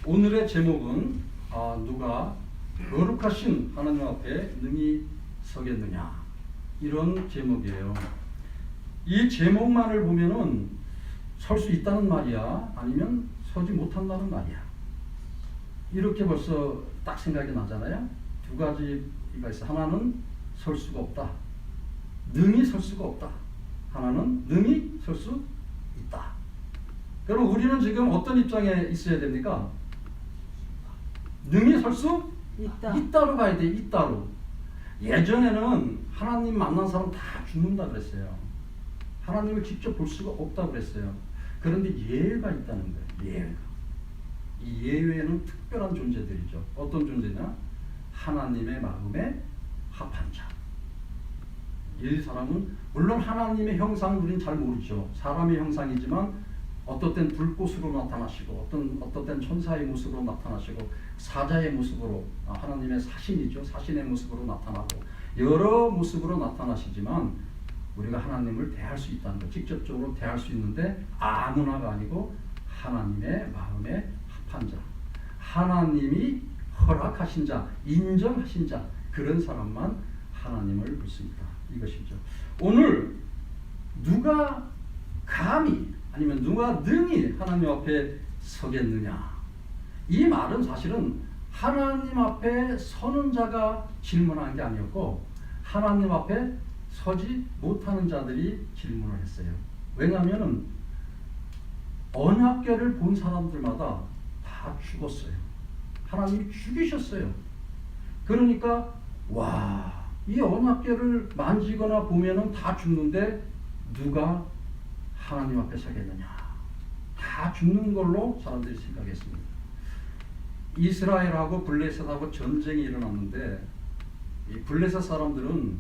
오늘의 제목은 누가 거룩하신 하나님 앞에 능히 서겠느냐, 이런 제목이에요. 이 제목만을 보면은 설 수 있다는 말이야, 아니면 서지 못한다는 말이야, 이렇게 벌써 딱 생각이 나잖아요. 두 가지가 있어. 하나는 설 수가 없다, 능히 설 수가 없다. 하나는 능히 설 수 있다. 그럼 우리는 지금 어떤 입장에 있어야 됩니까? 능히 설 수 있다로 가야 돼. 있다로. 예전에는 하나님 만난 사람 다 죽는다 그랬어요. 하나님을 직접 볼 수가 없다 그랬어요. 그런데 예외가 있다는 거예요. 예외가. 이 예외는 특별한 존재들이죠. 어떤 존재냐? 하나님의 마음에 합한 자. 이 사람은 물론 하나님의 형상을 우리는 잘 모르죠. 사람의 형상이지만 어떨 땐 불꽃으로 나타나시고 어떨 땐 천사의 모습으로 나타나시고 사자의 모습으로, 하나님의 사신이죠. 사신의 모습으로 나타나고 여러 모습으로 나타나시지만 우리가 하나님을 대할 수 있다는 것, 직접적으로 대할 수 있는데 아무나가 아니고 하나님의 마음에 합한 자, 하나님이 허락하신 자, 인정하신 자, 그런 사람만 하나님을 믿습니다. 이것이죠. 오늘 누가 감히 아니면 누가 능히 하나님 앞에 서겠느냐, 이 말은 사실은 하나님 앞에 서는 자가 질문한 게 아니었고 하나님 앞에 서지 못하는 자들이 질문을 했어요. 왜냐하면 언약궤를 본 사람들마다 다 죽었어요. 하나님이 죽이셨어요. 그러니까 와, 이 언약궤를 만지거나 보면은 다 죽는데 누가 하나님 앞에 서겠느냐, 다 죽는 걸로 사람들이 생각했습니다. 이스라엘하고 블레셋하고 전쟁이 일어났는데 이 블레셋 사람들은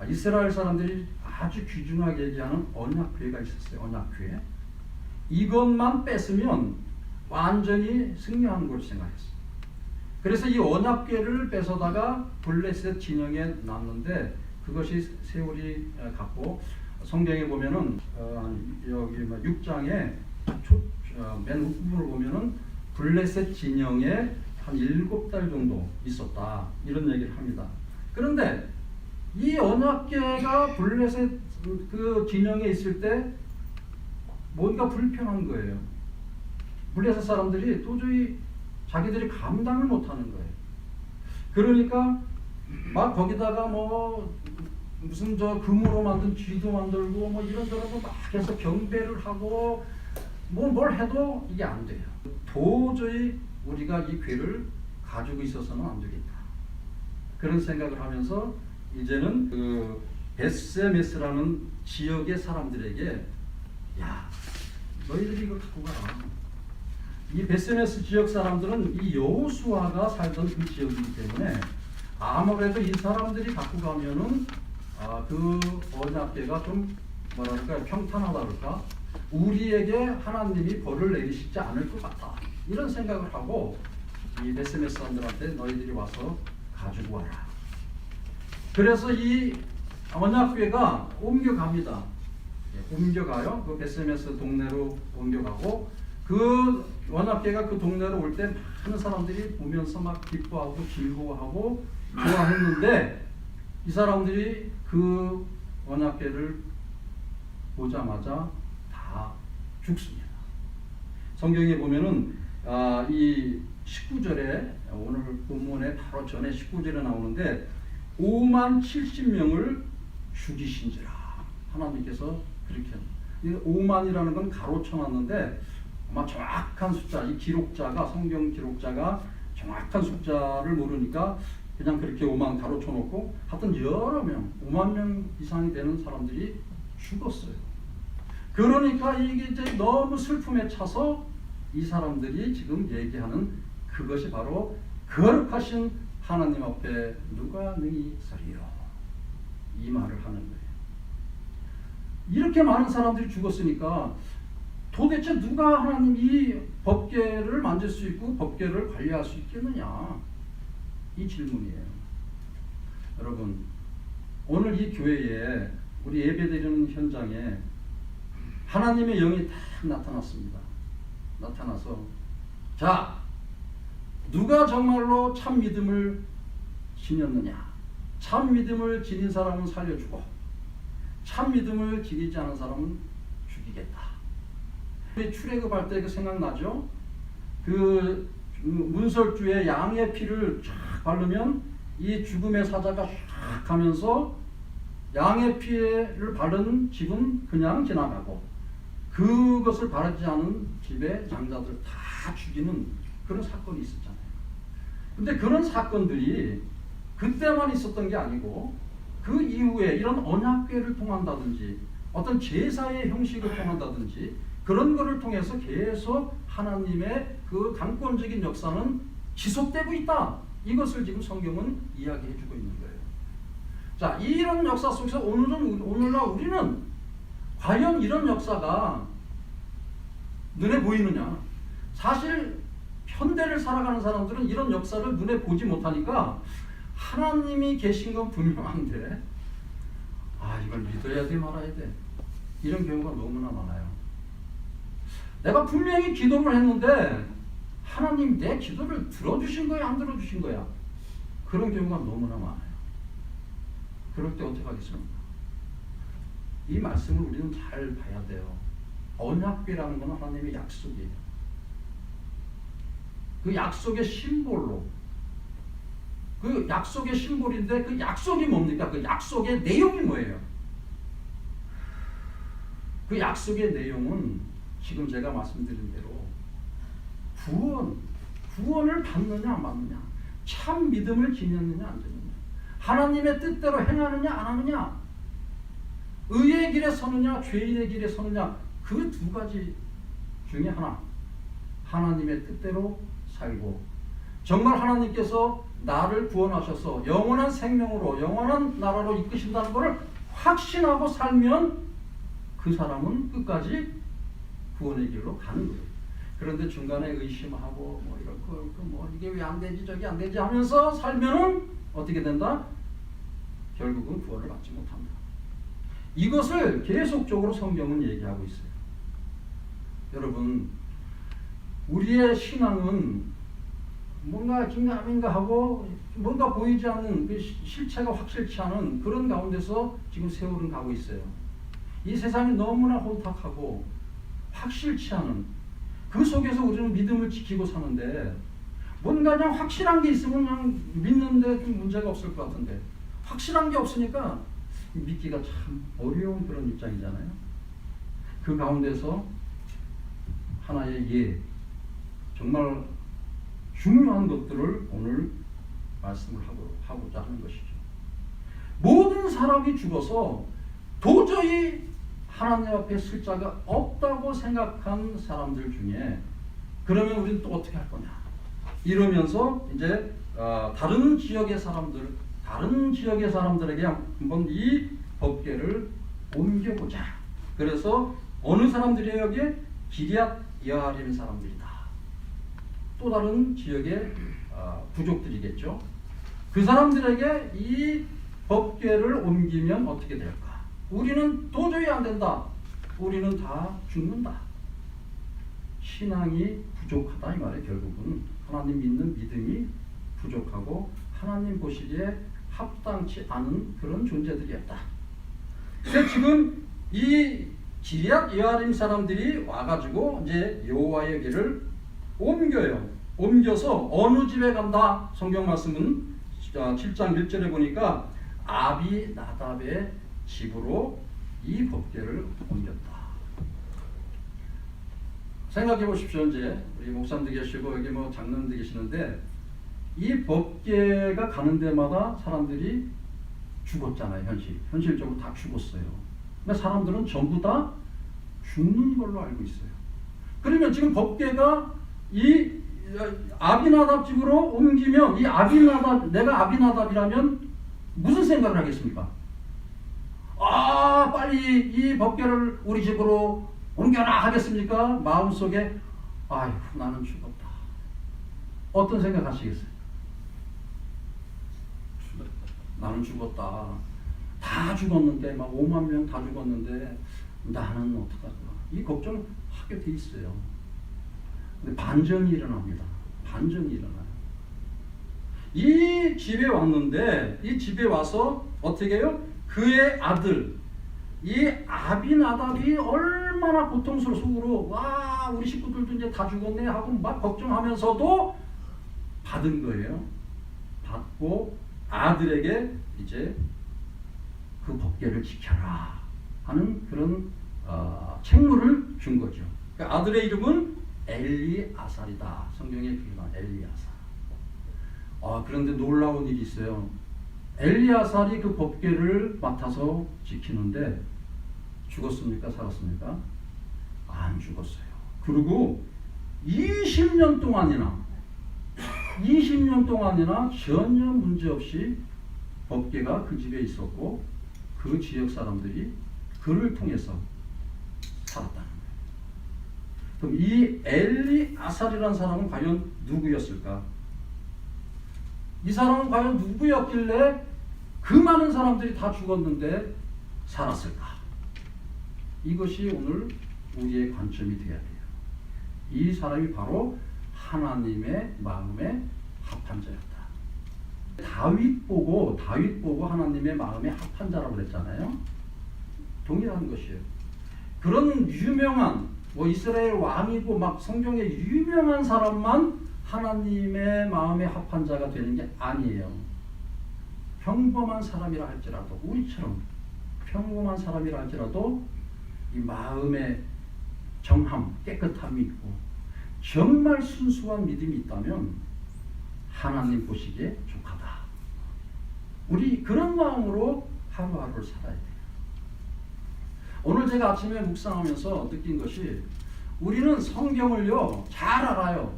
이스라엘 사람들이 아주 귀중하게 얘기하는 언약궤가 있었어요. 언약궤. 이것만 뺐으면 완전히 승리하는 걸 생각했어요. 그래서 이 언약궤를 뺏어다가 블레셋 진영에 놨는데 그것이 세월이 갔고, 성경에 보면은 여기 6장에 맨 후부분을 보면은 블레셋 진영에 한 7달 정도 있었다, 이런 얘기를 합니다. 그런데 이 언약궤가 블레셋 그 진영에 있을 때 뭔가 불편한 거예요. 블레셋 사람들이 도저히 자기들이 감당을 못하는 거예요. 그러니까 막 거기다가 뭐 무슨 저 금으로 만든 쥐도 만들고 뭐 이런저런 막 해서 경배를 하고 뭘 해도 이게 안 돼요. 도저히 우리가 이 궤를 가지고 있어서는 안 되겠다, 그런 생각을 하면서 이제는 그 베스메스라는 지역의 사람들에게, 야, 너희들이 이거 갖고 가라. 이 베스메스 지역 사람들은 이 여호수아가 살던 그 지역이기 때문에 아무래도 이 사람들이 갖고 가면은 그 언약궤가 좀 뭐랄까 평탄하다 그럴까, 우리에게 하나님이 벌을 내리시지 않을 것 같다, 이런 생각을 하고 이 베스메스 사람들한테 너희들이 와서 가지고 와라. 그래서 이 언약궤가 옮겨갑니다. 옮겨가요. 그 베스메스 동네로 옮겨가고, 그 언약궤가 그 동네로 올 때 많은 사람들이 보면서 막 기뻐하고 즐거워하고 좋아했는데 이 사람들이 그 언약궤를 보자마자 다 죽습니다. 성경에 보면은 이 19절에, 오늘 본문에 바로 전에 19절에 나오는데 5만 70명을 죽이신지라, 하나님께서 그렇게. 5만이라는 건 가로쳐놨는데 아마 정확한 숫자, 이 기록자가, 성경 기록자가 정확한 숫자를 모르니까 그냥 그렇게 5만 가로쳐놓고 하여튼 여러 명, 5만 명 이상이 되는 사람들이 죽었어요. 그러니까 이게 이제 너무 슬픔에 차서 이 사람들이 지금 얘기하는 그것이 바로 거룩하신 하나님 앞에 누가 능히 서리요, 이 말을 하는 거예요. 이렇게 많은 사람들이 죽었으니까 도대체 누가 하나님 이 법궤를 만질 수 있고 법궤를 관리할 수 있겠느냐, 이 질문이에요. 여러분, 오늘 이 교회에 우리 예배드리는 현장에 하나님의 영이 딱 나타났습니다. 나타나서 자, 누가 정말로 참 믿음을 지녔느냐? 참 믿음을 지닌 사람은 살려주고 참 믿음을 지니지 않은 사람은 죽이겠다. 출애굽할 때 그 생각나죠? 그 문설주에 양의 피를 쫙 바르면 이 죽음의 사자가 쫙 가면서 양의 피를 바른 집은 그냥 지나가고 그것을 바르지 않은 집의 장자들 다 죽이는 그런 사건이 있었잖아요. 근데 그런 사건들이 그때만 있었던 게 아니고 그 이후에 이런 언약궤를 통한다든지 어떤 제사의 형식을 통한다든지 그런 것을 통해서 계속 하나님의 그 강권적인 역사는 지속되고 있다. 이것을 지금 성경은 이야기해 주고 있는 거예요. 자, 이런 역사 속에서 오늘날 우리는 과연 이런 역사가 눈에 보이느냐? 사실 현대를 살아가는 사람들은 이런 역사를 눈에 보지 못하니까 하나님이 계신 건 분명한데 이걸 믿어야 돼 말아야 돼 이런 경우가 너무나 많아요. 내가 분명히 기도를 했는데 하나님 내 기도를 들어주신 거야 안 들어주신 거야? 그런 경우가 너무나 많아요. 그럴 때 어떻게 하겠습니까? 이 말씀을 우리는 잘 봐야 돼요. 언약궤라는 건 하나님의 약속이에요. 그 약속의 심볼로 그 약속의 심볼인데 그 약속이 뭡니까? 그 약속의 내용이 뭐예요? 그 약속의 내용은 지금 제가 말씀드린 대로 구원을 받느냐 안 받느냐, 참 믿음을 지녔느냐 안 지녔느냐, 하나님의 뜻대로 행하느냐 안 하느냐, 의의 길에 서느냐 죄인의 길에 서느냐, 그 두 가지 중에 하나. 하나님의 뜻대로 살고 정말 하나님께서 나를 구원하셔서 영원한 생명으로 영원한 나라로 이끄신다는 것을 확신하고 살면 그 사람은 끝까지 구원의 길로 가는 거예요. 그런데 중간에 의심하고 뭐 이렇고 뭐 이게 왜 안 되지 저기 안 되지 하면서 살면은 어떻게 된다? 결국은 구원을 받지 못합니다. 이것을 계속적으로 성경은 얘기하고 있어요. 여러분, 우리의 신앙은 뭔가 긴가민가 하고 뭔가 보이지 않는 그 실체가 확실치 않은 그런 가운데서 지금 세월은 가고 있어요. 이 세상이 너무나 혼탁하고 확실치 않은 그 속에서 우리는 믿음을 지키고 사는데 뭔가 그냥 확실한 게 있으면 그냥 믿는데 좀 문제가 없을 것 같은데 확실한 게 없으니까 믿기가 참 어려운 그런 입장이잖아요. 그 가운데서 하나의 정말 중요한 것들을 오늘 말씀을 하고자 하는 것이죠. 모든 사람이 죽어서 도저히 하나님 앞에 쓸 자가 없다고 생각한 사람들 중에 그러면 우리는 또 어떻게 할 거냐 이러면서 이제 다른 지역의 사람들에게 한번 이 법궤를 옮겨보자. 그래서 어느 사람들이 여기에 기럇 여아림 사람들이다. 또 다른 지역의 부족들이겠죠. 그 사람들에게 이 법궤를 옮기면 어떻게 될까? 우리는 도저히 안 된다. 우리는 다 죽는다. 신앙이 부족하다 이 말이에요. 결국은 하나님 믿는 믿음이 부족하고 하나님 보시기에 합당치 않은 그런 존재들이었다. 그래서 지금 이 기럇 여아림 사람들이 와가지고 이제 여호와의 길을 옮겨요. 옮겨서 어느 집에 간다? 성경 말씀은 7장 1절에 보니까 아비나답의 집으로 이 법궤를 옮겼다. 생각해 보십시오. 이제 우리 목사님도 계시고 여기 뭐 장로님도 계시는데 이 법궤가 가는 데마다 사람들이 죽었잖아요. 현실적으로 다 죽었어요. 근데 사람들은 전부 다 죽는 걸로 알고 있어요. 그러면 지금 법궤가 이 아비나답 집으로 옮기면 내가 아비나답이라면 무슨 생각을 하겠습니까? 빨리 이 법궤를 우리 집으로 옮겨라 하겠습니까? 마음속에 아이고 나는 죽었다. 어떤 생각 하시겠어요? 나는 죽었다. 다 죽었는데 막 5만 명 다 죽었는데 나는 어떡할까? 이 걱정하게 돼 있어요. 근데 반전이 일어납니다. 반전이 일어나요. 이 집에 왔는데 이 집에 와서 어떻게 해요? 그의 아들 이 아비나답이 얼마나 고통스러워 속으로 와 우리 식구들도 이제 다 죽었네 하고 막 걱정하면서도 받은 거예요. 받고 아들에게 이제 그 법궤를 지켜라 하는 그런 책무를 준 거죠. 그러니까 아들의 이름은 엘리아살이다. 성경에 그게 나와요. 엘리아살. 그런데 놀라운 일이 있어요. 엘리아살이 그 법궤를 맡아서 지키는데 죽었습니까? 살았습니까? 안 죽었어요. 그리고 20년 동안이나 전혀 문제없이 법궤가 그 집에 있었고 그 지역 사람들이 그를 통해서 살았다는 거예요. 그럼 이 엘리아살이라는 사람은 과연 누구였을까? 이 사람은 과연 누구였길래 그 많은 사람들이 다 죽었는데 살았을까? 이것이 오늘 우리의 관점이 되어야 돼요. 이 사람이 바로 하나님의 마음에 합한 자였다. 다윗 보고 하나님의 마음에 합한 자라고 그랬잖아요. 동일한 것이에요. 그런 유명한 이스라엘 왕이고 막 성경에 유명한 사람만 하나님의 마음에 합한 자가 되는 게 아니에요. 평범한 사람이라 할지라도 우리처럼 평범한 사람이라 할지라도 이 마음에 정함, 깨끗함이 있고 정말 순수한 믿음이 있다면 하나님 보시기에 족하다. 우리 그런 마음으로 하루하루를 살아야 돼요. 오늘 제가 아침에 묵상하면서 느낀 것이 우리는 성경을요 잘 알아요.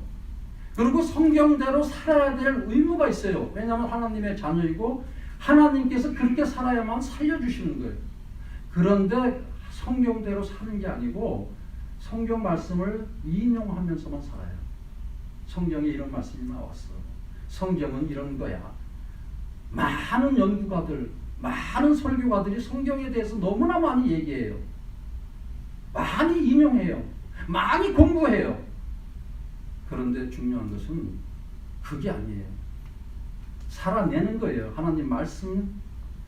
그리고 성경대로 살아야 될 의무가 있어요. 왜냐하면 하나님의 자녀이고 하나님께서 그렇게 살아야만 살려주시는 거예요. 그런데 성경대로 사는 게 아니고 성경 말씀을 인용하면서만 살아요. 성경에 이런 말씀이 나왔어. 성경은 이런 거야. 많은 연구가들, 많은 설교가들이 성경에 대해서 너무나 많이 얘기해요. 많이 인용해요. 많이 공부해요. 그런데 중요한 것은 그게 아니에요. 살아내는 거예요. 하나님 말씀,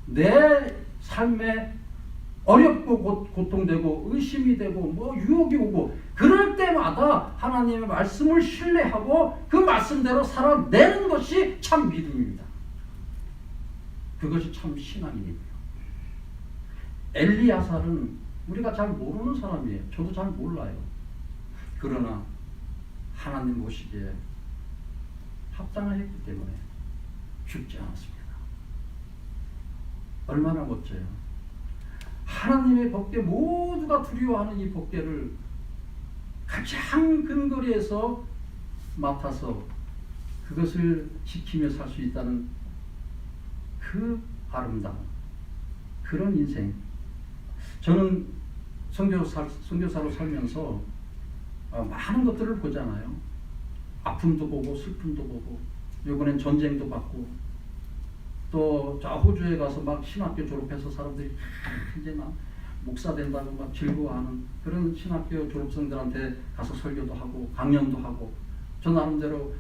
내 삶에 어렵고 고통되고 의심이 되고 유혹이 오고 그럴 때마다 하나님의 말씀을 신뢰하고 그 말씀대로 살아내는 것이 참 믿음입니다. 그것이 참 신앙이에요. 엘리야살은 우리가 잘 모르는 사람이에요. 저도 잘 몰라요. 그러나 하나님 보시기에 합당을 했기 때문에 죽지 않았습니다. 얼마나 멋져요. 하나님의 법궤, 모두가 두려워하는 이 법궤를 가장 근거리에서 맡아서 그것을 지키며 살 수 있다는 그 아름다움, 그런 인생. 저는 선교사로 살면서 많은 것들을 보잖아요. 아픔도 보고 슬픔도 보고 이번엔 전쟁도 받고 또 저 호주에 가서 막 신학교 졸업해서 사람들이 이제 막 목사 된다고 막 즐거워하는 그런 신학교 졸업생들한테 가서 설교도 하고 강연도 하고 저 나름대로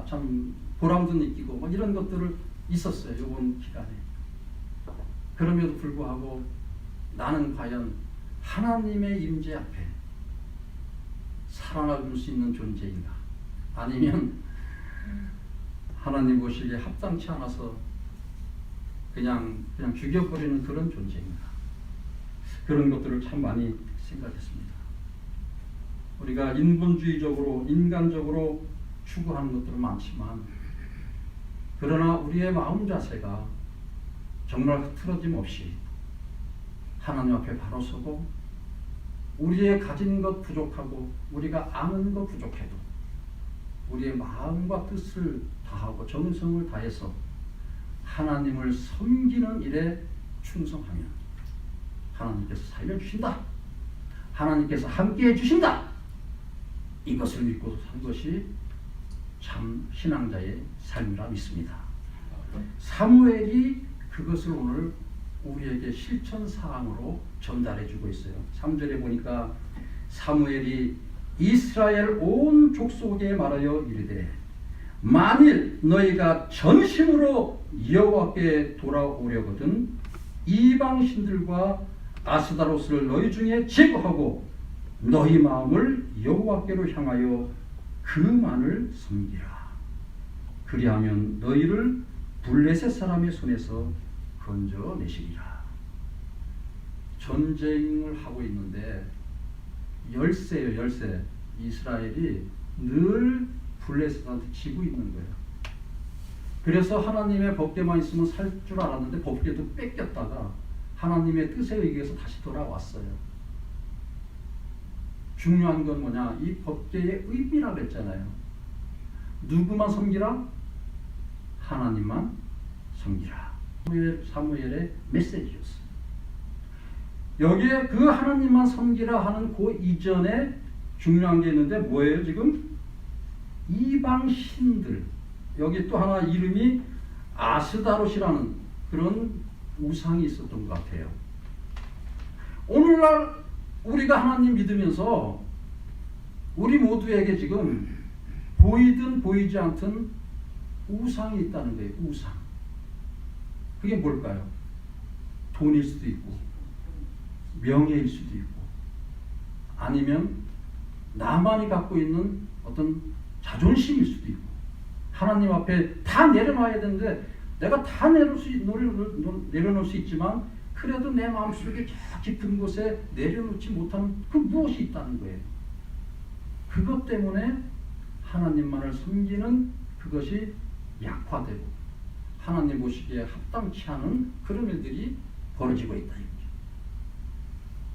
참 보람도 느끼고 막 이런 것들을 있었어요. 이번 기간에. 그럼에도 불구하고 나는 과연 하나님의 임재 앞에 살아남을 수 있는 존재인가? 아니면 하나님 보시기에 합당치 않아서 그냥 죽여버리는 그런 존재인가? 그런 것들을 참 많이 생각했습니다. 우리가 인본주의적으로 인간적으로 추구하는 것들은 많지만 그러나 우리의 마음 자세가 정말 흐트러짐 없이 하나님 앞에 바로 서고 우리의 가진 것 부족하고 우리가 아는 것 부족해도 우리의 마음과 뜻을 다하고 정성을 다해서 하나님을 섬기는 일에 충성하면 하나님께서 살려주신다. 하나님께서 함께해 주신다. 이것을 믿고 산 것이 참 신앙자의 삶이라 믿습니다. 사무엘이 그것을 오늘 우리에게 실천사항으로 전달해 주고 있어요. 3절에 보니까 사무엘이 이스라엘 온 족속에 말하여 이르되 만일 너희가 전심으로 여호와께 돌아오려거든 이방 신들과 아스다로스를 너희 중에 제거하고 너희 마음을 여호와께로 향하여 그만을 섬기라. 그리하면 너희를 블레셋 사람의 손에서 건져내시리라. 전쟁을 하고 있는데 열세예요. 열세. 이스라엘이 늘 블레셋한테 지고 있는 거예요. 그래서 하나님의 법궤만 있으면 살 줄 알았는데 법궤도 뺏겼다가 하나님의 뜻에 의해서 다시 돌아왔어요. 중요한 건 뭐냐? 이 법궤의 의미라고 그랬잖아요. 누구만 섬기라? 하나님만 섬기라. 사무엘의 메시지였어요. 여기에 그 하나님만 섬기라 하는 그 이전에 중요한 게 있는데 뭐예요 지금? 이방 신들. 여기 또 하나 이름이 아스다롯이라는 그런 우상이 있었던 것 같아요. 오늘날 우리가 하나님 믿으면서 우리 모두에게 지금 보이든 보이지 않든 우상이 있다는 거예요. 우상. 그게 뭘까요? 돈일 수도 있고 명예일 수도 있고 아니면 나만이 갖고 있는 어떤 자존심일 수도 있고 하나님 앞에 다 내려놔야 되는데 내가 다 내려놓을 수 있지만 그래도 내 마음속에 저 깊은 곳에 내려놓지 못하는 그 무엇이 있다는 거예요. 그것 때문에 하나님만을 섬기는 그것이 약화되고 하나님 보시기에 합당치 않은 그런 일들이 벌어지고 있다.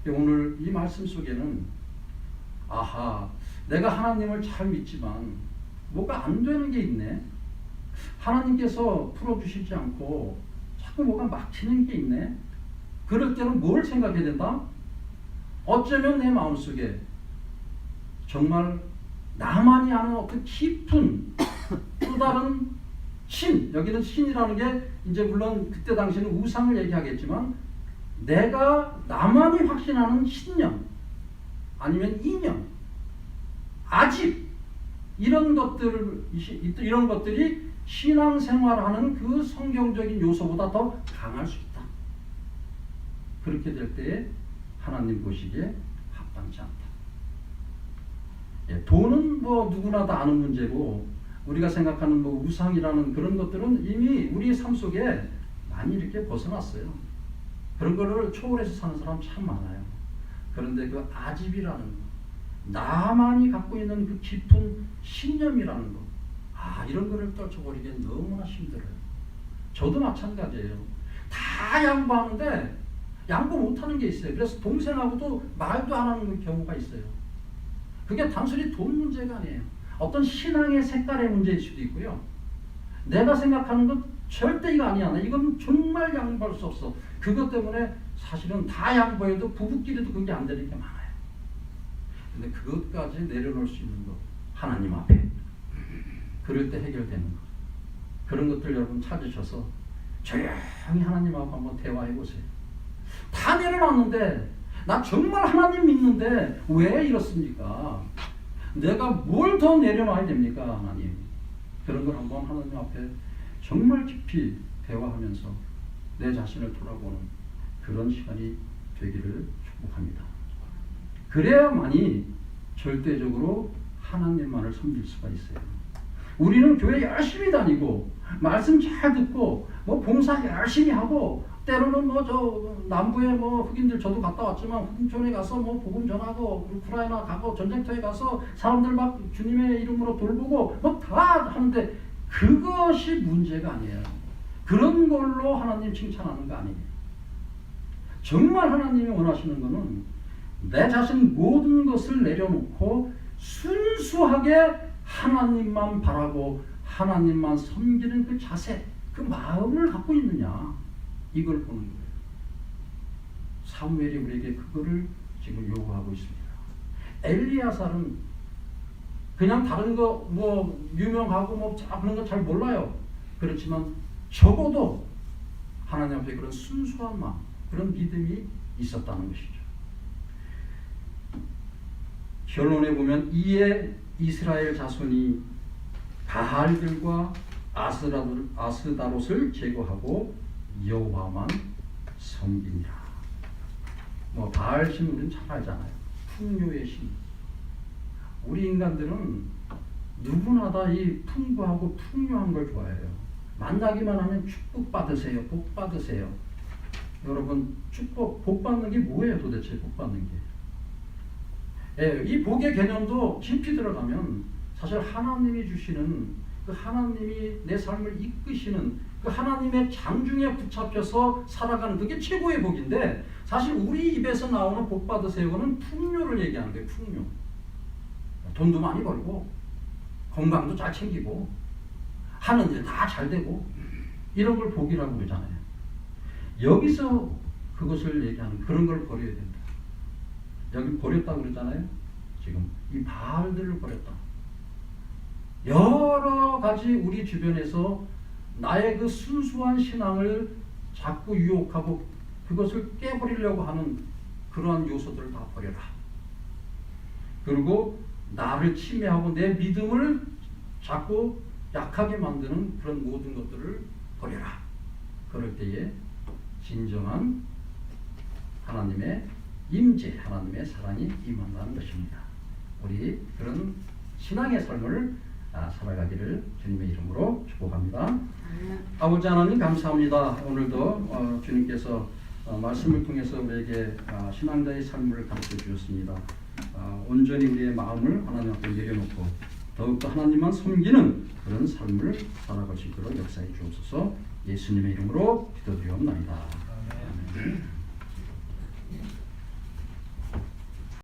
오늘 이 말씀 속에는 아하, 내가 하나님을 잘 믿지만 뭐가 안 되는 게 있네. 하나님께서 풀어주시지 않고 자꾸 뭐가 막히는 게 있네. 그럴 때는 뭘 생각해야 된다? 어쩌면 내 마음속에 정말 나만이 아는 어떤 깊은 또 다른 신, 여기는 신이라는 게 이제 물론 그때 당시에는 우상을 얘기하겠지만 내가 나만이 확신하는 신념 아니면 이념 아직 이런 것들이 신앙생활하는 그 성경적인 요소보다 더 강할 수 있다. 그렇게 될 때에 하나님 보시기에 합당치 않다. 예, 돈은 뭐 누구나 다 아는 문제고 우리가 생각하는 뭐 우상이라는 그런 것들은 이미 우리 삶 속에 많이 이렇게 벗어났어요. 그런 거를 초월해서 사는 사람 참 많아요. 그런데 그 아집이라는 거, 나만이 갖고 있는 그 깊은 신념이라는 거, 이런 거를 떨쳐버리기엔 너무나 힘들어요. 저도 마찬가지예요. 다 양보하는데 양보 못하는 게 있어요. 그래서 동생하고도 말도 안 하는 경우가 있어요. 그게 단순히 돈 문제가 아니에요. 어떤 신앙의 색깔의 문제일 수도 있고요. 내가 생각하는 건 절대 이거 아니야. 이건 정말 양보할 수 없어. 그것 때문에 사실은 다 양보해도 부부끼리도 그게 안 되는 게 많아요. 근데 그것까지 내려놓을 수 있는 것, 하나님 앞에 그럴 때 해결되는 것, 그런 것들 여러분 찾으셔서 조용히 하나님 앞에 한번 대화해 보세요. 다 내려놨는데 나 정말 하나님 믿는데 왜 이렇습니까? 내가 뭘 더 내려놔야 됩니까? 하나님. 그런 걸 한번 하나님 앞에 정말 깊이 대화하면서 내 자신을 돌아보는 그런 시간이 되기를 축복합니다. 그래야만이 절대적으로 하나님만을 섬길 수가 있어요. 우리는 교회 열심히 다니고 말씀 잘 듣고 뭐 봉사 열심히 하고 때로는 뭐 저 남부에 뭐 흑인들 저도 갔다 왔지만 흑인촌에 가서 뭐 복음 전하고 우크라이나 가고 전쟁터에 가서 사람들 막 주님의 이름으로 돌보고 뭐 다 하는데 그것이 문제가 아니에요. 그런 걸로 하나님 칭찬하는 거 아니에요. 정말 하나님이 원하시는 거는 내 자신 모든 것을 내려놓고 순수하게 하나님만 바라고 하나님만 섬기는 그 자세, 그 마음을 갖고 있느냐, 이걸 보는 거예요. 사무엘이 우리에게 그거를 지금 요구하고 있습니다. 엘리야살은 그냥 다른 거 뭐 유명하고 뭐 그런 거 잘 몰라요. 그렇지만 적어도 하나님 앞에 그런 순수한 마음, 그런 믿음이 있었다는 것이죠. 결론에 보면 이에 이스라엘 자손이 바알들과 아스다롯을 제거하고 여호와만 섬기니라. 뭐 바알 신 우리는 잘 알잖아요. 풍요의 신. 우리 인간들은 누구나 다 이 풍부하고 풍요한 걸 좋아해요. 만나기만 하면 축복 받으세요, 복 받으세요. 여러분 축복, 복 받는 게 뭐예요 도대체? 복 받는 게. 예, 이 복의 개념도 깊이 들어가면 사실 하나님이 주시는 그 하나님이 내 삶을 이끄시는 그 하나님의 장중에 붙잡혀서 살아가는 그게 최고의 복인데 사실 우리 입에서 나오는 복 받으세요는 풍요를 얘기하는 거예요. 풍요. 돈도 많이 벌고 건강도 잘 챙기고 하는 일 다 잘 되고 이런 걸 복이라고 그러잖아요. 여기서 그것을 얘기하는 그런 걸 버려야 된다. 여기 버렸다고 그러잖아요. 지금 이 바알들을 버렸다. 여러 가지 우리 주변에서 나의 그 순수한 신앙을 자꾸 유혹하고 그것을 깨버리려고 하는 그러한 요소들을 다 버려라. 그리고 나를 침해하고 내 믿음을 자꾸 약하게 만드는 그런 모든 것들을 버려라. 그럴 때에 진정한 하나님의 임재, 하나님의 사랑이 임한다는 것입니다. 우리 그런 신앙의 삶을 살아가기를 주님의 이름으로 축복합니다. 아버지 하나님 감사합니다. 오늘도 주님께서 말씀을 통해서 우리에게 신앙자의 삶을 가르쳐 주셨습니다. 온전히 우리의 마음을 하나님 앞에 내려놓고 더욱더 하나님만 섬기는 그런 삶을 살아갈 수 있도록 역사해 주옵소서. 예수님의 이름으로 기도드리옵나이다. 아멘.